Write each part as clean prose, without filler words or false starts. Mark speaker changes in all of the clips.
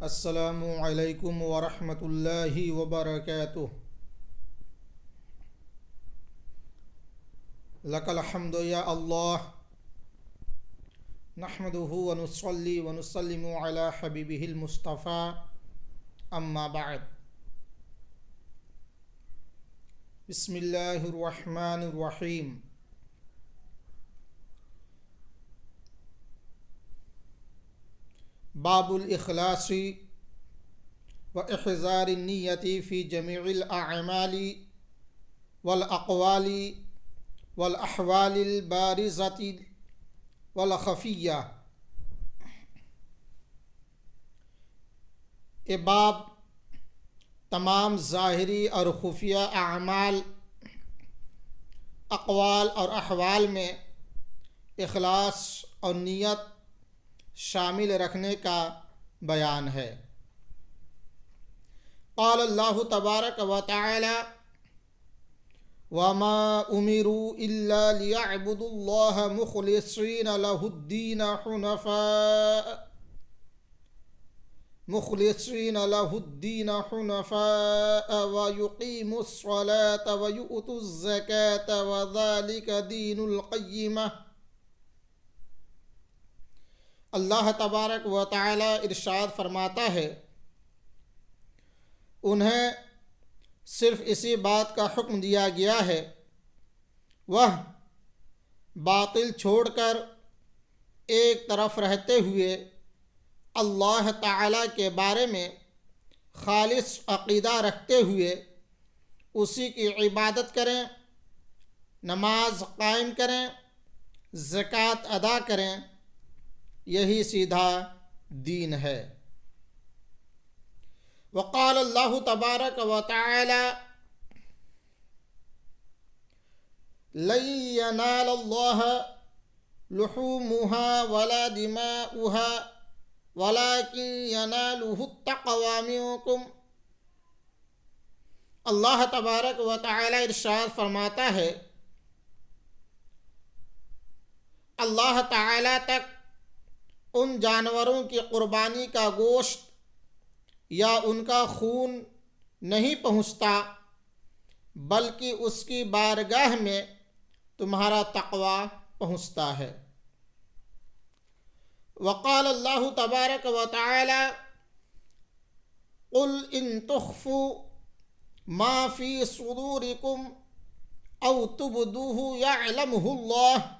Speaker 1: السلام علیکم ورحمۃ اللہ وبرکاتہ۔ لک الحمد یا اللہ، نحمدہ ونصلی ونسلم علی حبیبہ المصطفیٰ، اما بعد۔ بسم اللہ الرحمن الرحیم۔ باب الاخلاص و احضار النیت فی جمیع الاعمال والاقوال والاحوال البارزۃ والخفیہ۔ یہ باب تمام ظاہری اور خفیہ اعمال، اقوال اور احوال میں اخلاص اور نیت شامل رکھنے کا بیان ہے۔ قال اللہ تبارک و تعالی: وما امروا الا ليعبدوا الله مخلصين له الدين حنفاء ويقيموا الصلاة ويؤتوا الزكاة وذلك دين القيمة۔ اللہ تبارک و تعالی ارشاد فرماتا ہے، انہیں صرف اسی بات کا حکم دیا گیا ہے، وہ باطل چھوڑ کر ایک طرف رہتے ہوئے اللہ تعالی کے بارے میں خالص عقیدہ رکھتے ہوئے اسی کی عبادت کریں، نماز قائم کریں، زکوٰۃ ادا کریں، یہی سیدھا دین ہے۔ وقال اللہ تبارک و تعالی: لن ينال اللہ لحومها ولا دماؤها ولكن يناله التقوى منكم۔ اللہ تبارک و تعالی ارشاد فرماتا ہے، اللہ تعالی تک ان جانوروں کی قربانی کا گوشت یا ان کا خون نہیں پہنچتا، بلکہ اس کی بارگاہ میں تمہارا تقوی پہنچتا ہے۔ وقال اللہ تبارک و تعالی: قل ان تخفوا ما فی صدورکم او تبدوه یعلمہ اللہ۔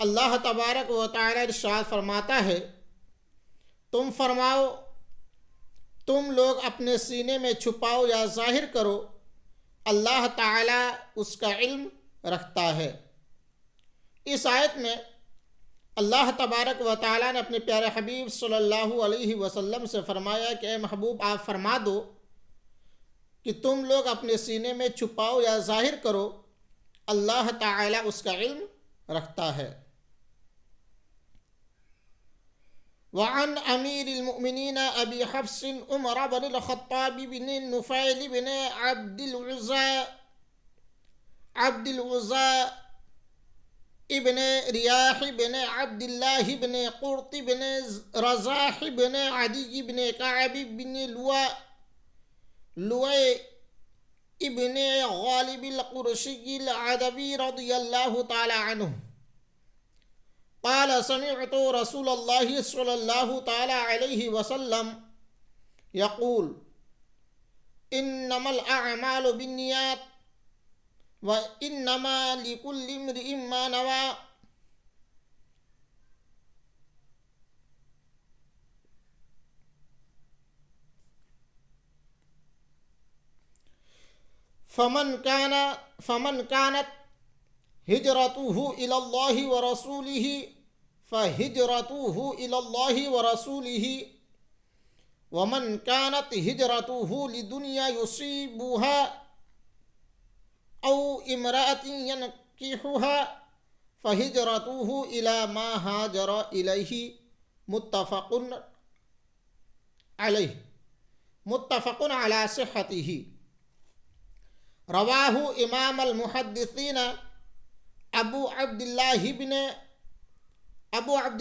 Speaker 1: اللہ تبارک و تعالی ارشاد فرماتا ہے، تم فرماؤ، تم لوگ اپنے سینے میں چھپاؤ یا ظاہر کرو، اللہ تعالی اس کا علم رکھتا ہے۔ اس آیت میں اللہ تبارک و تعالی نے اپنے پیارے حبیب صلی اللہ علیہ وسلم سے فرمایا کہ اے محبوب، آپ فرما دو کہ تم لوگ اپنے سینے میں چھپاؤ یا ظاہر کرو، اللہ تعالی اس کا علم رکھتا ہے۔ وعن امیر المؤمنین ابی حفص عمر بن الخطاب بن نفیل بن عبد العزى ابن ریاح بن عبد اللہ بن قرط بن رزاح بن عدی بن کعب بن لؤي ابن غالب القرشی العدوی رضی اللہ تعالی عنہ قال سمعت رسول اللہ صلی اللہ تعالی علیہ وسلم یقول: انما الاعمال بالنیات وانما لکل امرئ ما نوى۔ فمن كانت ہجرته الى اللہ ورسولہ فہجرته الى اللہ ورسولہ، ومن كانت ہجرته لدنیا يصيبها او امرأة ينكحها فہجرته الى ما هاجر الیہ، متفق علی صحتہ۔ رواہ امام المحدثین ابو عبد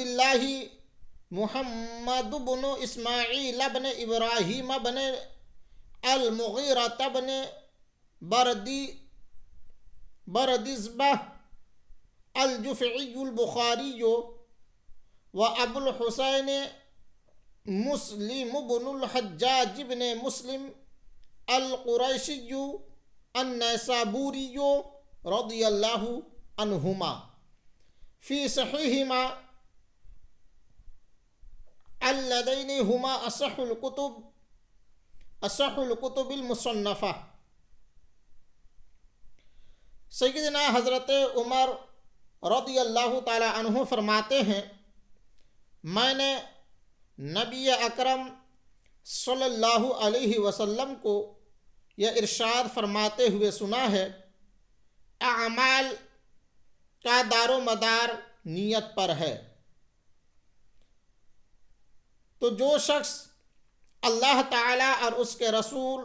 Speaker 1: اللہ محمد بن اسماعیل بن ابراہیم بن المغیرہ بن بردزبہ الجفعی البخاری و ابو الحسین مسلم بن الحجاج بن مسلم القریشی النیسابوری رضی اللہ عنہما فی صحیحہما اللذین ہما اصح الکتب المصنفہ۔ سیدنا حضرت عمر رضی اللہ تعالی عنہ فرماتے ہیں، میں نے نبی اکرم صلی اللہ علیہ وسلم کو یہ ارشاد فرماتے ہوئے سنا ہے، اعمال کا دار و مدار نیت پر ہے، تو جو شخص اللہ تعالیٰ اور اس کے رسول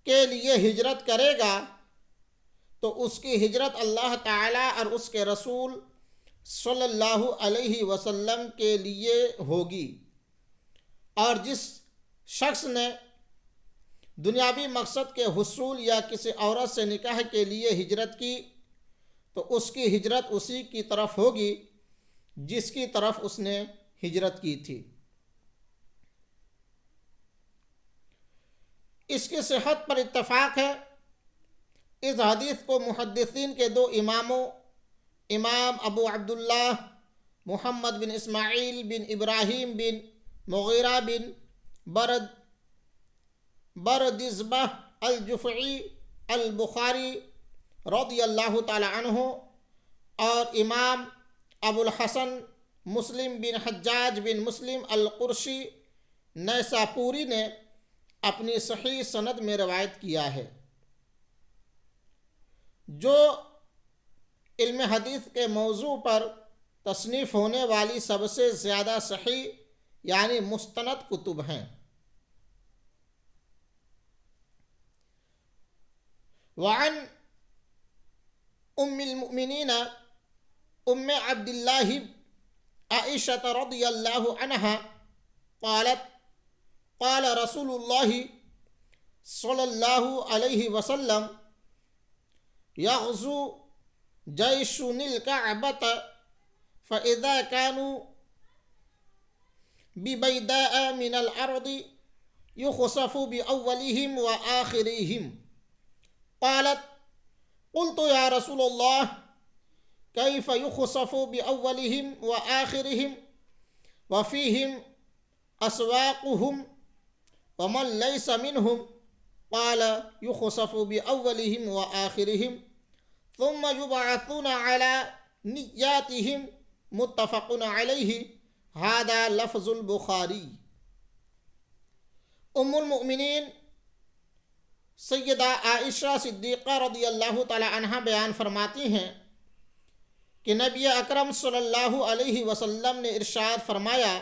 Speaker 1: کے لیے ہجرت کرے گا تو اس کی ہجرت اللہ تعالیٰ اور اس کے رسول صلی اللہ علیہ وسلم کے لیے ہوگی، اور جس شخص نے دنیاوی مقصد کے حصول یا کسی عورت سے نکاح کے لیے ہجرت کی تو اس کی ہجرت اسی کی طرف ہوگی جس کی طرف اس نے ہجرت کی تھی۔ اس کی صحت پر اتفاق ہے۔ اس حدیث کو محدثین کے دو اماموں، امام ابو عبداللہ محمد بن اسماعیل بن ابراہیم بن مغیرہ بن بردزبہ الجفعی البخاری رضی اللہ تعالی عنہ اور امام ابو الحسن مسلم بن حجاج بن مسلم القرشی نیساپوری نے اپنی صحیح سند میں روایت کیا ہے۔ جو علم حدیث کے موضوع پر تصنیف ہونے والی سب سے زیادہ صحیح یعنی مستند کتب ہیں۔ وعن ام المؤمنین ام عبداللہ عائشہ رضی اللہ عنہا قالت قال رسول اللہ صلی اللہ علیہ وسلم یغزو جیش الکعبۃ فإذا كانوا ببیداء من الارض یخسف بأولهم وآخرهم قالت قلت یا رسول اللہ کیف یخسف بأولهم وآخرهم وفیہم اسواقهم ومن لیس منهم قال یخسف بأولهم وآخرهم ثم يبعثون على نیاتهم متفق علیہ هذا لفظ البخاری۔ ام المؤمنین سیدہ عائشہ صدیقہ رضی اللہ تعالی عنہ بیان فرماتی ہیں کہ نبی اکرم صلی اللہ علیہ وسلم نے ارشاد فرمایا،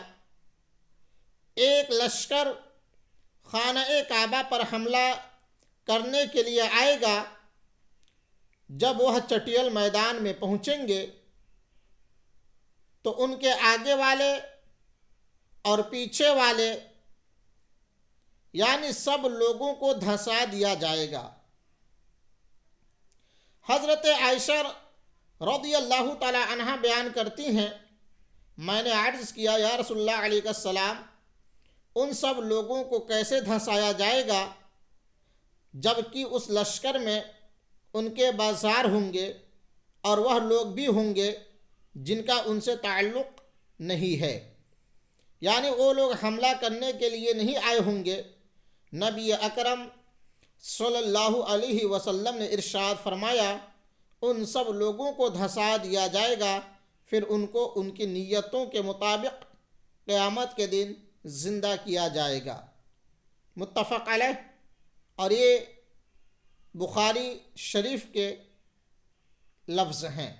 Speaker 1: ایک لشکر خانہ کعبہ پر حملہ کرنے کے لیے آئے گا، جب وہ چٹیل میدان میں پہنچیں گے تو ان کے آگے والے اور پیچھے والے یعنی سب لوگوں کو دھنسا دیا جائے گا۔ حضرت عائشہ رضی اللہ تعالی عنہ بیان کرتی ہیں، میں نے عرض کیا یا رسول اللہ علیہ السلام، ان سب لوگوں کو کیسے دھنسایا جائے گا جبکہ اس لشکر میں ان کے بازار ہوں گے اور وہ لوگ بھی ہوں گے جن کا ان سے تعلق نہیں ہے، یعنی وہ لوگ حملہ کرنے کے لیے نہیں آئے ہوں گے۔ نبی اکرم صلی اللہ علیہ وسلم نے ارشاد فرمایا، ان سب لوگوں کو دھنسا دیا جائے گا، پھر ان کو ان کی نیتوں کے مطابق قیامت کے دن زندہ کیا جائے گا۔ متفق علیہ، اور یہ بخاری شریف کے لفظ ہیں۔